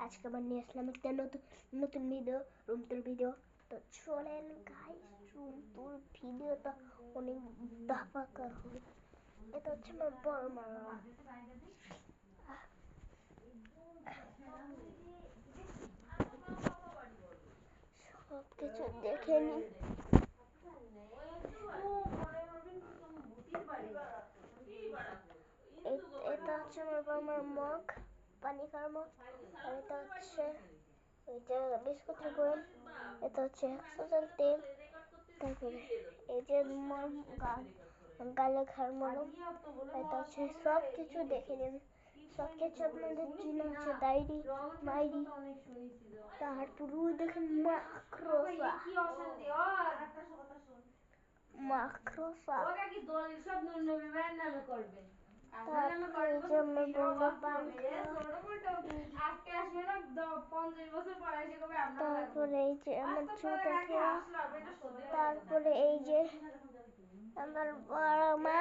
আজকে আবার নিয়ে আসলাম একটা নতুন নতুন ভিডিও রুম টুর ভিডিও। তো চলেন গাইস, রুম টুর ভিডিওটা অনেক ধামাকা হবে। এটা হচ্ছে আমার বড় মা, সব কিছু দেখে নি। এটা হচ্ছে আমার বড় মার মগ, পানি খাওয়ার মগ। আর এটা হচ্ছে ওই যে বিস্কুটের বয়াম। এটা হচ্ছে 100 তেল। তারপরে এই যে গালে খাওয়ার মলম। এটা হচ্ছে সব কিছু দেখে নেবে, সব কিছু আপনাদের চিনা আছে। ডায়েরি মাইরি, তারপরে দেখেন মাকড়সা মাকড়সা। তারপরে এই যে আমার বড় পাংখা। তারপরে এই যে আমার জুতা খেয়া। তারপরে এই যে আমার বড় মা।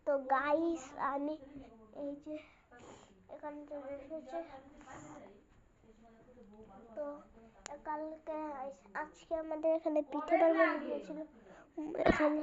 তো গাইস আমি এই যে এখানে চলে এসেছে। তো কালকে আজকে আমাদের এখানে পিঠে বানানো হয়েছিল। এখানে